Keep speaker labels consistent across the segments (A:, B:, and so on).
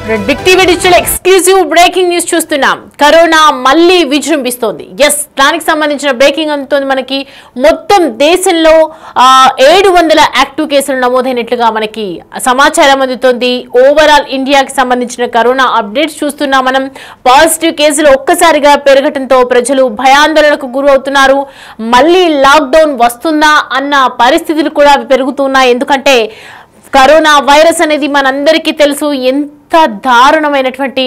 A: Big TV digital exclusive breaking news చూస్తున్నాం. Corona మళ్ళీ విజృంభిస్తోంది. దానికి సంబంధించిన బ్రేకింగ్ అందుతోంది మనకి. మొత్తం దేశంలో 700 యాక్టివ్ కేసులు నమోదైనట్లుగా మనకి సమాచారం అందుతోంది. ఓవరాల్ ఇండియాకి సంబంధించిన కరోనా అప్డేట్స్ చూస్తున్నాం మనం. పాజిటివ్ కేసులు ఒక్కసారిగా పెరగడంతో ప్రజలు భయాందోళనకు గురవుతున్నారు. మళ్ళీ లాక్డౌన్ వస్తుందా అన్న పరిస్థితులు కూడా పెరుగుతున్నాయి. ఎందుకంటే కరోనా వైరస్ అనేది మనందరికీ తెలుసు, ఎంత దారుణమైనటువంటి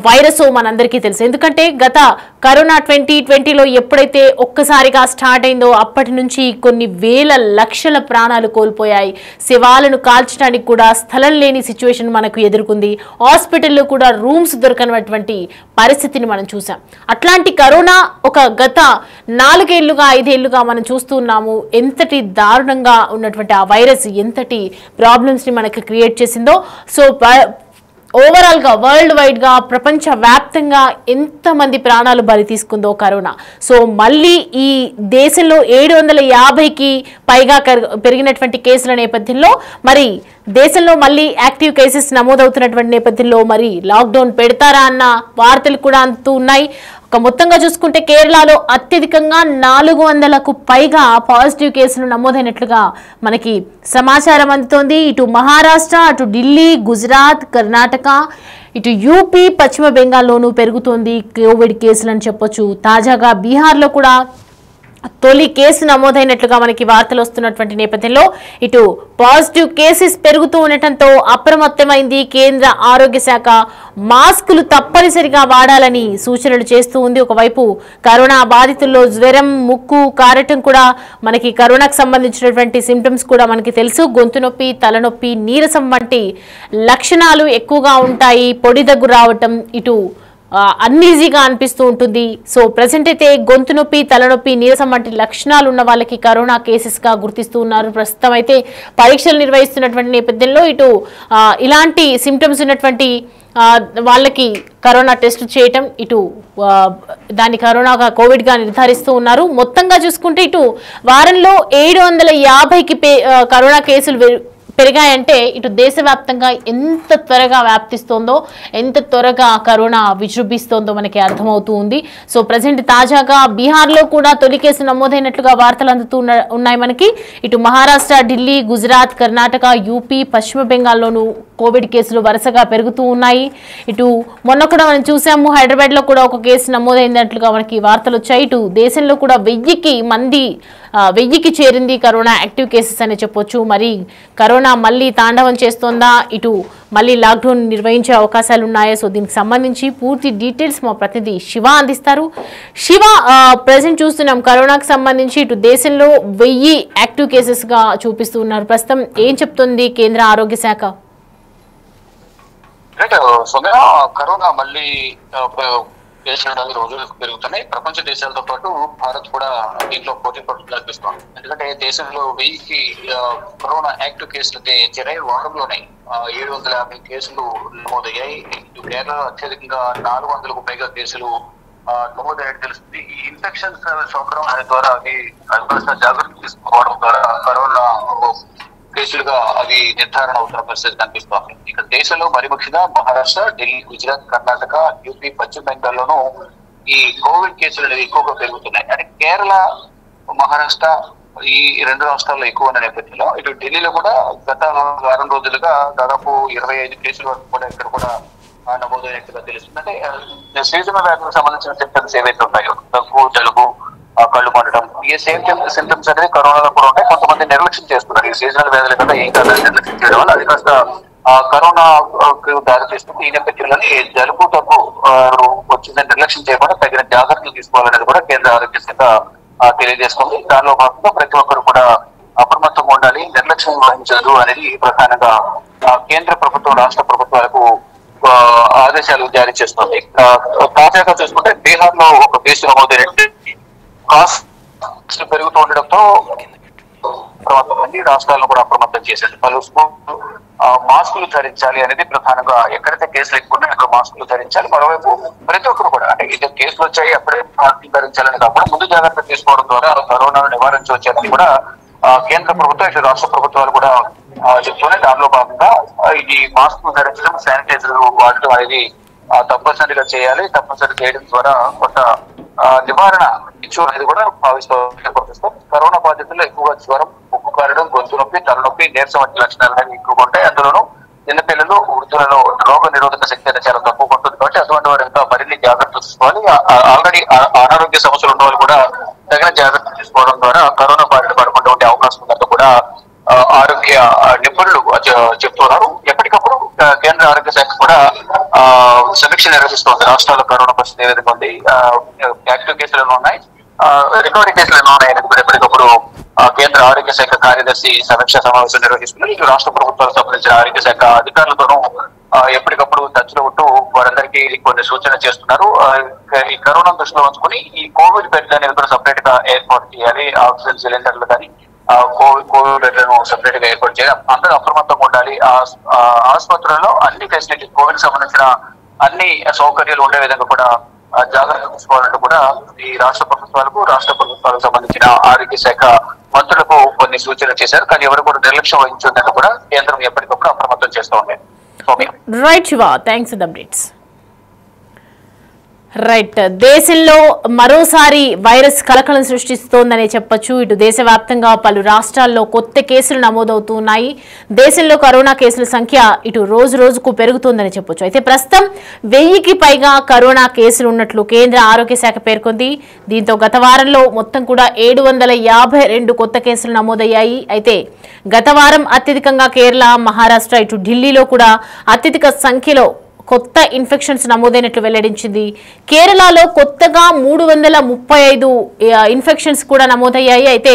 A: వైరస్ మనందరికీ తెలుసు. ఎందుకంటే గత కరోనా 2020లో ఎప్పుడైతే ఒక్కసారిగా స్టార్ట్ అయిందో అప్పటి నుంచి కొన్ని వేల లక్షల ప్రాణాలు కోల్పోయాయి. శవాలను కాల్చడానికి కూడా స్థలం లేని సిచ్యువేషన్ మనకు ఎదుర్కొంది. హాస్పిటల్లో కూడా రూమ్స్ దొరకనటువంటి పరిస్థితిని మనం చూసాం. అట్లాంటి కరోనా ఒక గత 4 ఏళ్లుగా 5 ఏళ్లుగా మనం చూస్తున్నాము. ఎంతటి దారుణంగా ఉన్నటువంటి ఆ వైరస్ ఎంతటి ప్రాబ్లమ్స్ ని మనకు క్రియేట్ చేసిందో. సో ఓవరాల్ గా వరల్డ్ వైడ్ గా ప్రపంచ వ్యాప్తంగా ఎంతమంది ప్రాణాలు బలి తీసుకుందో కరోనా. సో మళ్ళీ ఈ దేశంలో 750కి పైగా పెరిగినటువంటి కేసుల నేపథ్యంలో మరి దేశంలో మళ్ళీ యాక్టివ్ కేసెస్ నమోదవుతున్నటువంటి నేపథ్యంలో మరి లాక్డౌన్ పెడతారా అన్న వార్తలు కూడా అందుతూ ఉన్నాయి. మొత్తంగా చూసుకుంటే కేరళలో అత్యధికంగా 400కు పైగా పాజిటివ్ కేసులు నమోదైనట్లుగా మనకి సమాచారం అందుతోంది. ఇటు మహారాష్ట్ర, అటు ఢిల్లీ, గుజరాత్, కర్ణాటక, ఇటు యూపీ, పశ్చిమ బెంగాల్లోనూ పెరుగుతోంది కోవిడ్ కేసులు అని చెప్పొచ్చు. తాజాగా బీహార్లో కూడా తొలి కేసు నమోదైనట్లుగా మనకి వార్తలు వస్తున్నటువంటి నేపథ్యంలో ఇటు పాజిటివ్ కేసెస్ పెరుగుతూ ఉండటంతో అప్రమత్తమైంది కేంద్ర ఆరోగ్య శాఖ. మాస్కులు తప్పనిసరిగా వాడాలని సూచనలు చేస్తూ ఉంది. ఒకవైపు కరోనా బాధితుల్లో జ్వరం, ముక్కు కారటం కూడా మనకి కరోనాకు సంబంధించినటువంటి సింప్టమ్స్ కూడా మనకి తెలుసు. గొంతు నొప్పి, తలనొప్పి, నీరసం వంటి లక్షణాలు ఎక్కువగా ఉంటాయి. పొడి దగ్గు రావటం, ఇటు అన్ఈజీగా అనిపిస్తూ ఉంటుంది. సో ప్రజెంట్ అయితే గొంతు నొప్పి, తలనొప్పి, నీరసం వంటి లక్షణాలు ఉన్న వాళ్ళకి కరోనా కేసెస్ గా గుర్తిస్తూ ఉన్నారు. ప్రస్తుతం అయితే పరీక్షలు నిర్వహిస్తున్నటువంటి నేపథ్యంలో ఇటు ఇలాంటి సిమ్టమ్స్ ఉన్నటువంటి వాళ్ళకి కరోనా టెస్ట్ చేయటం, ఇటు దాన్ని కరోనాగా కోవిడ్ గా నిర్ధారిస్తూ ఉన్నారు. మొత్తంగా చూసుకుంటే ఇటు వారంలో 750కి కరోనా కేసులు పెరిగాయంటే ఇటు దేశవ్యాప్తంగా ఎంత త్వరగా వ్యాప్తిస్తోందో, ఎంత త్వరగా కరోనా విజృంభిస్తోందో మనకి అర్థమవుతూ ఉంది. సో ప్రజెంట్ తాజాగా బీహార్లో కూడా తొలి కేసు నమోదైనట్లుగా వార్తలు అందుతూ ఉన్నాయి మనకి. ఇటు మహారాష్ట్ర, ఢిల్లీ, గుజరాత్, కర్ణాటక, యూపీ, పశ్చిమ బెంగాల్లోనూ కోవిడ్ కేసులు వరుసగా పెరుగుతూ ఉన్నాయి. ఇటు మొన్న కూడా మనం చూసాము, హైదరాబాద్లో కూడా ఒక కేసు నమోదైనట్లుగా మనకి వార్తలు వచ్చాయి. ఇటు దేశంలో కూడా 1000కి చేరింది కరోనా యాక్టివ్ కేసెస్ అని చెప్పొచ్చు. మరి కరోనా మళ్ళీ తాండవం చేస్తోందా, ఇటు మళ్ళీ లాక్డౌన్ నిర్వహించే అవకాశాలు ఉన్నాయా? సో దీనికి సంబంధించి పూర్తి డీటెయిల్స్ మా ప్రతినిధి శివ అందిస్తారు. శివ, ప్రజెంట్ చూస్తున్నాం కరోనాకు సంబంధించి ఇటు దేశంలో 1000 యాక్టివ్ కేసెస్ గా చూపిస్తూ ఉన్నారు. ప్రస్తుతం ఏం చెప్తుంది కేంద్ర ఆరోగ్య శాఖ?
B: కరోనా మళ్ళీ కేసులు రోజులకు పెరుగుతున్నాయి. ప్రపంచ దేశాలతో పాటు భారత్ కూడా దీంట్లో పోటీ పడుతుంది అనిపిస్తోంది. ఎందుకంటే దేశంలో 1000కి కరోనా యాక్టివ్ కేసులు చేరాయి. వారంలోనే 750 కేసులు నమోదయ్యాయి. ఇటు కేరళ అత్యధికంగా 400కు పైగా కేసులు నమోదయ్యాయి తెలుస్తుంది. ఈ ఇన్ఫెక్షన్ సోకడం ద్వారా అవి జాగ్రత్తలు తీసుకోవడం ద్వారా కరోనా కేసులుగా అవి నిర్ధారణ అవుతున్న పరిస్థితి కనిపిస్తోంది. ఇక దేశంలో మరి ముఖ్యంగా మహారాష్ట్ర, ఢిల్లీ, గుజరాత్, కర్ణాటక, యూపీ, పశ్చిమ బెంగాల్లోనూ ఈ కోవిడ్ కేసులు అనేవి ఎక్కువగా పెరుగుతున్నాయి. అంటే కేరళ, మహారాష్ట్ర ఈ 2 రాష్ట్రాల్లో ఎక్కువ ఉన్న నేపథ్యంలో ఇటు ఢిల్లీలో కూడా గత వారం రోజులుగా దాదాపు 25 కేసుల వరకు కూడా ఇక్కడ కూడా నమోదైనట్టుగా తెలుస్తుంది. అంటే సీజనల్ వ్యాధులకు సంబంధించిన సిమ్టమ్స్ ఏవైతే ఉంటాయో, దగ్గు, జలుబు, కళ్ళు మండటం, ఈ సేమ్ సింటమ్స్ అనేది కరోనాలో కూడా ఉంటాయి. కొంతమంది నిర్లక్ష్యం చేస్తున్నారు. ఈ సీజనల్ వ్యాధుల కదా ఏం కాదు నిర్లక్ష్యం చేయడం వల్ల అది కాస్త కరోనా దారి తీస్తుంది. ఈ నేపథ్యంలోనే జలుబు, దగ్గు వచ్చిందని నిర్లక్ష్యం చేయకుండా తగిన జాగ్రత్తలు తీసుకోవాలనేది కూడా కేంద్ర ఆరోగ్య శాఖ తెలియజేస్తుంది. దానిలో భాగంగా ప్రతి ఒక్కరు కూడా అప్రమత్తంగా ఉండాలి, నిర్లక్ష్యం వహించదు అనేది ప్రధానంగా కేంద్ర ప్రభుత్వం రాష్ట్ర ప్రభుత్వాలకు ఆదేశాలు జారీ చేస్తుంది. తాజాగా చూసుకుంటే బీహార్ లో ఒక కేసు నమోదైనట్టు కాస్ట్ పెరుగుతూ ఉండడంతో రాష్ట్రాలను కూడా అప్రమత్తం చేశారు. పలు స్కూళ్ళు మాస్కులు ధరించాలి అనేది ప్రధానంగా, ఎక్కడైతే కేసులు ఎక్కువ ఉన్నాయో అక్కడ మాస్కులు ధరించాలి. మరోవైపు ప్రతి ఒక్కరు కూడా అంటే ఇది కేసులు వచ్చాయి అప్పుడే మాస్కులు ధరించాలని కాకుండా ముందు జాగ్రత్త తీసుకోవడం ద్వారా కరోనాను నివారించవచ్చని కూడా కేంద్ర ప్రభుత్వం, రాష్ట్ర ప్రభుత్వాలు కూడా చెప్తూనే దానిలో భాగంగా ఇది మాస్క్ ధరించడం, శానిటైజర్ వాడటం అనేది తప్పనిసరిగా చేయాలి. తప్పనిసరి చేయడం ద్వారా కొంత నివారణ ఇచ్చు అనేది కూడా భావిస్తాం. కరోనా బాధితుల్లో ఎక్కువగా జ్వరం, ముక్కు కారడం, గొంతు నొప్పి, తలనొప్పి, నీరసం వంటి లక్షణాలు అనేవి ఎక్కువగా ఉంటాయి. అందులోనూ చిన్నపిల్లలు, వృద్ధులలో రోగ నిరోధక శక్తి అనేది చాలా తక్కువగా ఉంటుంది కాబట్టి అటువంటి వారు ఇంకా మరిన్ని జాగ్రత్తలు తీసుకోవాలి. ఆల్రెడీ అనారోగ్య సమస్యలు ఉన్న వాళ్ళు కూడా తగిన జాగ్రత్తలు తీసుకోవడం ద్వారా కరోనా బారిన పడకుండా ఉండే అవకాశం ఉందంటూ కూడా ఆరోగ్య నిపుణులు చెప్తున్నారు. ఎప్పటికప్పుడు కేంద్ర ఆరోగ్య శాఖ కూడా సమీక్ష నిర్వహిస్తోంది. రాష్ట్రాల్లో కరోనా పరిస్థితి ఏ విధంగా ఉంది, యాక్టివ్ కేసులు ఎన్నో ఉన్నాయి, రికవరీ కేసులు ఎన్నో ఉన్నాయి అనేది కూడా ఎప్పటికప్పుడు కేంద్ర ఆరోగ్య శాఖ కార్యదర్శి సమీక్ష సమావేశం నిర్వహిస్తున్నారు. ఇటు రాష్ట్ర ప్రభుత్వాలకు సంబంధించిన ఆరోగ్య శాఖ అధికారులతోనూ ఎప్పటికప్పుడు టచ్ లో ఉంటూ వారందరికీ కొన్ని సూచనలు చేస్తున్నారు. ఈ కరోనా దృష్టిలో ఉంచుకుని ఈ కోవిడ్ బెడ్లు అనేవి కూడా సపరేట్ గా ఏర్పాటు చేయాలి. ఆక్సిజన్ సిలిండర్లు కానీ కోవిడ్ బెడ్లను సపరేట్ గా ఏర్పాటు చేయాలి. అందరూ అప్రమత్తంగా ఉండాలి. ఆసుపత్రుల్లో అన్ని ఫెసిలిటీస్, కోవిడ్ సంబంధించిన అన్ని సౌకర్యాలు ఉండే విధంగా కూడా జాగ్రత్తలు తీసుకోవాలంటూ కూడా ఈ రాష్ట్ర ప్రభుత్వాలకు సంబంధించిన ఆరోగ్య శాఖ మంత్రులకు కొన్ని సూచనలు చేశారు. కానీ ఎవరు కూడా నిర్లక్ష్యం వహించుందని కూడా కేంద్రం ఎప్పటికప్పుడు అప్రమత్తం చేస్తూ ఉంది.
A: Right Shiva, thanks for the updates. Right, దేశంలో మరోసారి వైరస్ కలకలం సృష్టిస్తోందనే చెప్పొచ్చు. ఇటు దేశవ్యాప్తంగా పలు రాష్ట్రాల్లో కొత్త కేసులు నమోదవుతున్నాయి. దేశంలో కరోనా కేసుల సంఖ్య ఇటు రోజు రోజుకు పెరుగుతోందని చెప్పొచ్చు. అయితే ప్రస్తుతం 1000కి పైగా కరోనా కేసులు ఉన్నట్లు కేంద్ర ఆరోగ్య శాఖ పేర్కొంది. దీంతో గత వారంలో మొత్తం కూడా 752 కొత్త కేసులు నమోదయ్యాయి. అయితే గత వారం అత్యధికంగా కేరళ, మహారాష్ట్ర, ఇటు ఢిల్లీలో కూడా అత్యధిక సంఖ్యలో కొత్త ఇన్ఫెక్షన్స్ నమోదైనట్లు వెల్లడించింది. కేరళలో కొత్తగా 335 ఇన్ఫెక్షన్స్ కూడా నమోదయ్యాయి. అయితే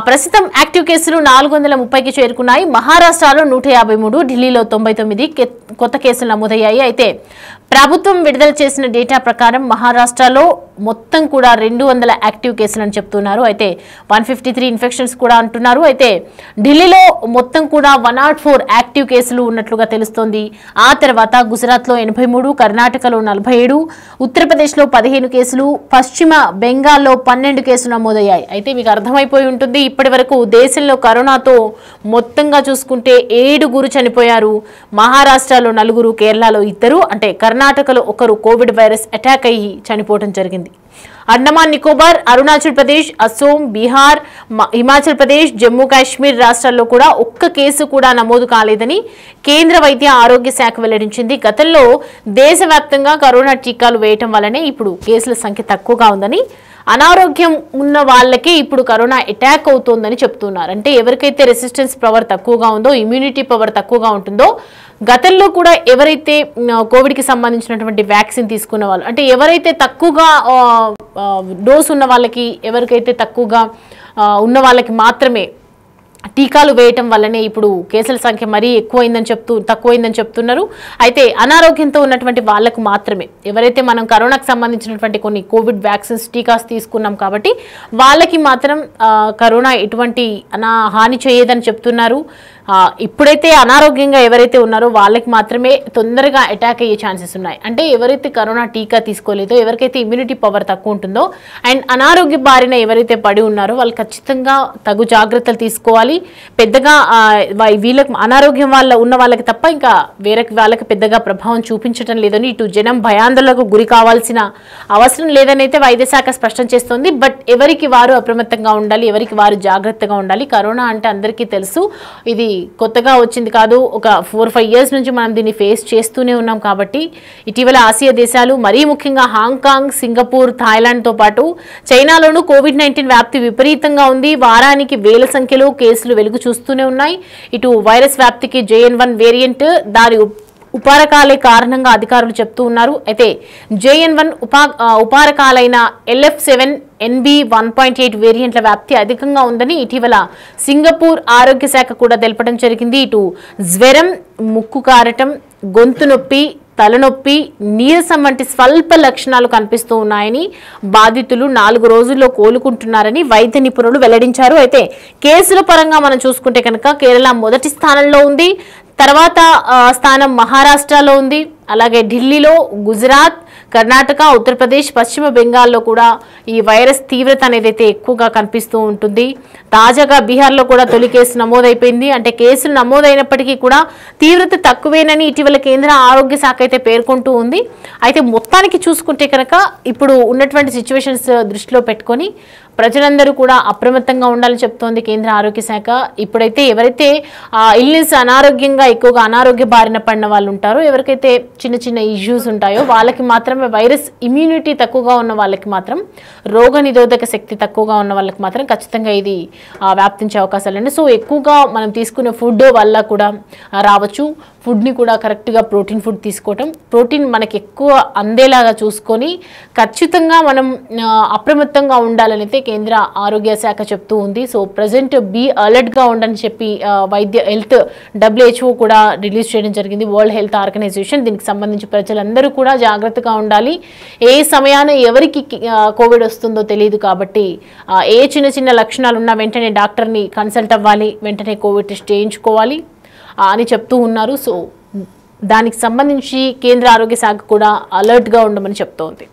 A: ప్రస్తుతం యాక్టివ్ కేసులు 430కి చేరుకున్నాయి. మహారాష్ట్రలో 153, ఢిల్లీలో 99 కొత్త కేసులు నమోదయ్యాయి. అయితే ప్రభుత్వం విడుదల చేసిన డేటా ప్రకారం మహారాష్ట్రలో మొత్తం కూడా 200 యాక్టివ్ కేసులు అని చెప్తున్నారు. అయితే 153 ఇన్ఫెక్షన్స్ కూడా అంటున్నారు. అయితే ఢిల్లీలో మొత్తం కూడా 104 యాక్టివ్ కేసులు ఉన్నట్లుగా తెలుస్తోంది. ఆ తర్వాత గుజరాత్లో 83, కర్ణాటకలో 47, ఉత్తరప్రదేశ్లో 15 కేసులు, పశ్చిమ బెంగాల్లో 12 కేసులు నమోదయ్యాయి. అయితే మీకు అర్థమైపోయి ఉంటుంది, ఇప్పటి వరకు దేశంలో కరోనాతో మొత్తంగా చూసుకుంటే 7 చనిపోయారు. మహారాష్ట్రలో 4, కేరళలో 2, అంటే కర్ణాటకలో 1 కోవిడ్ వైరస్ అటాక్ అయ్యి చనిపోవడం జరిగింది. అండమాన్ నికోబార్, అరుణాచల్ ప్రదేశ్, అసోం, బీహార్, హిమాచల్ ప్రదేశ్, జమ్మూ కాశ్మీర్ రాష్ట్రాల్లో కూడా ఒక్క కేసు కూడా నమోదు కాలేదని కేంద్ర వైద్య ఆరోగ్య శాఖ వెల్లడించింది. గతంలో దేశవ్యాప్తంగా కరోనా టీకాలు వేయటం వల్లనే ఇప్పుడు కేసుల సంఖ్య తక్కువగా ఉందని, అనారోగ్యం ఉన్న వాళ్ళకి ఇప్పుడు కరోనా అటాక్ అవుతోందని చెప్తున్నారు. అంటే ఎవరికైతే రెసిస్టెన్స్ పవర్ తక్కువగా ఉందో, ఇమ్యూనిటీ పవర్ తక్కువగా ఉంటుందో, గతంలో కూడా ఎవరైతే కోవిడ్కి సంబంధించినటువంటి వ్యాక్సిన్ తీసుకున్న వాళ్ళు, అంటే ఎవరైతే తక్కువగా డోస్ ఉన్న వాళ్ళకి, ఎవరికైతే తక్కువగా ఉన్న వాళ్ళకి మాత్రమే టీకాలు వేయటం వల్లనే ఇప్పుడు కేసుల సంఖ్య మరీ తక్కువైందని చెప్తున్నారు. అయితే అనారోగ్యంతో ఉన్నటువంటి వాళ్ళకు మాత్రమే, ఎవరైతే మనం కరోనాకు సంబంధించినటువంటి కొన్ని కోవిడ్ వ్యాక్సిన్స్ టీకాస్ తీసుకున్నాం కాబట్టి వాళ్ళకి మాత్రం కరోనా ఎటువంటి హాని చేయదని చెప్తున్నారు. ఇప్పుడైతే అనారోగ్యంగా ఎవరైతే ఉన్నారో వాళ్ళకి మాత్రమే తొందరగా అటాక్ అయ్యే ఛాన్సెస్ ఉన్నాయి. అంటే ఎవరైతే కరోనా టీకా తీసుకోలేదో, ఎవరికైతే ఇమ్యూనిటీ పవర్ తక్కువ ఉంటుందో అండ్ అనారోగ్య బారిన ఎవరైతే పడి ఉన్నారో వాళ్ళు ఖచ్చితంగా తగు జాగ్రత్తలు తీసుకోవాలి. పెద్దగా వీళ్ళకి అనారోగ్యం ఉన్న వాళ్ళకి తప్ప ఇంకా వేరే వాళ్ళకి పెద్దగా ప్రభావం చూపించడం లేదని, ఇటు జనం భయాందోళనకు గురి కావాల్సిన అవసరం లేదని అయితే వైద్య శాఖ స్పష్టం చేస్తోంది. బట్ ఎవరికి వారు అప్రమత్తంగా ఉండాలి, ఎవరికి వారు జాగ్రత్తగా ఉండాలి. కరోనా అంటే అందరికీ తెలుసు, ఇది కొత్తగా వచ్చింది కాదు. ఒక 4-5 years నుంచి మనం దీన్ని ఫేస్ చేస్తూనే ఉన్నాం. కాబట్టి ఇటీవల ఆసియా దేశాలు, మరీ ముఖ్యంగా హాంకాంగ్, సింగపూర్, థాయిలాండ్తో పాటు చైనాలోనూ కోవిడ్-19 వ్యాప్తి విపరీతంగా ఉంది. వారానికి వేల సంఖ్యలో కేసులు వెలుగు చూస్తూనే ఉన్నాయి. ఇటు వైరస్ వ్యాప్తికి JN1 వేరియంట్, దాని ఉపారకాలే కారణంగా అధికారులు చెప్తూ ఉన్నారు. అయితే JN1 ఉపారకాలైన LF7NB 1.8 వేరియంట్ల వ్యాప్తి అధికంగా ఉందని ఇటీవల సింగపూర్ ఆరోగ్య శాఖ కూడా తెలపడం జరిగింది. ఇటు జ్వరం, ముక్కు కారటం, గొంతు నొప్పి, తలనొప్పి, నీరసం వంటి స్వల్ప లక్షణాలు కనిపిస్తూ ఉన్నాయని, బాధితులు 4 రోజుల్లో కోలుకుంటున్నారని వైద్య నిపుణులు వెల్లడించారు. అయితే కేసుల పరంగా మనం చూసుకుంటే కనుక కేరళ మొదటి స్థానంలో ఉంది. తర్వాత స్థానం మహారాష్ట్రలో ఉంది. అలాగే ఢిల్లీలో, గుజరాత్, కర్ణాటక, ఉత్తరప్రదేశ్, పశ్చిమ బెంగాల్లో కూడా ఈ వైరస్ తీవ్రత అనేది అయితే ఎక్కువగా కనిపిస్తూ ఉంటుంది. తాజాగా బీహార్లో కూడా తొలి కేసు నమోదైపోయింది. అంటే కేసులు నమోదైనప్పటికీ కూడా తీవ్రత తక్కువేనని ఇటీవల కేంద్ర ఆరోగ్య శాఖ అయితే పేర్కొంటూ ఉంది. అయితే మొత్తానికి చూసుకుంటే కనుక ఇప్పుడు ఉన్నటువంటి సిచ్యువేషన్స్ దృష్టిలో పెట్టుకొని ప్రజలందరూ కూడా అప్రమత్తంగా ఉండాలని చెప్తోంది కేంద్ర ఆరోగ్య శాఖ. ఇప్పుడైతే ఎవరైతే ఇల్నెస్ అనారోగ్యంగా ఎక్కువగా అనారోగ్య బారిన పడిన వాళ్ళు ఉంటారో, ఎవరికైతే చిన్న చిన్న ఇష్యూస్ ఉంటాయో వాళ్ళకి మాత్రమే, వైరస్ ఇమ్యూనిటీ తక్కువగా ఉన్న వాళ్ళకి మాత్రం, రోగ నిరోధక శక్తి తక్కువగా ఉన్న వాళ్ళకి మాత్రం ఖచ్చితంగా ఇది వ్యాప్తించే అవకాశాలు అండి. సో ఎక్కువగా మనం తీసుకునే ఫుడ్ వల్ల కూడా రావచ్చు. ఫుడ్ని కూడా కరెక్ట్గా ప్రోటీన్ ఫుడ్ తీసుకోవటం, ప్రోటీన్ మనకి ఎక్కువ అందేలాగా చూసుకొని ఖచ్చితంగా మనం అప్రమత్తంగా ఉండాలని అయితే కేంద్ర ఆరోగ్య శాఖ చెప్తూ ఉంది. సో ప్రజెంట్ బీ అలర్ట్గా ఉండని చెప్పి వైద్య హెల్త్ WHO కూడా రిలీజ్ చేయడం జరిగింది, వరల్డ్ హెల్త్ ఆర్గనైజేషన్. దీనికి సంబంధించి ప్రజలందరూ కూడా జాగ్రత్తగా ఉండాలి. ఏ సమయాన ఎవరికి కోవిడ్ వస్తుందో తెలియదు కాబట్టి ఏ చిన్న చిన్న లక్షణాలు ఉన్నా వెంటనే డాక్టర్ని కన్సల్ట్ అవ్వాలి, వెంటనే కోవిడ్ టెస్ట్ చేయించుకోవాలి అని చెప్తూ ఉన్నారు. సో దానికి సంబంధించి కేంద్ర ఆరోగ్య శాఖ కూడా అలర్ట్గా ఉండమని చెప్తోంది.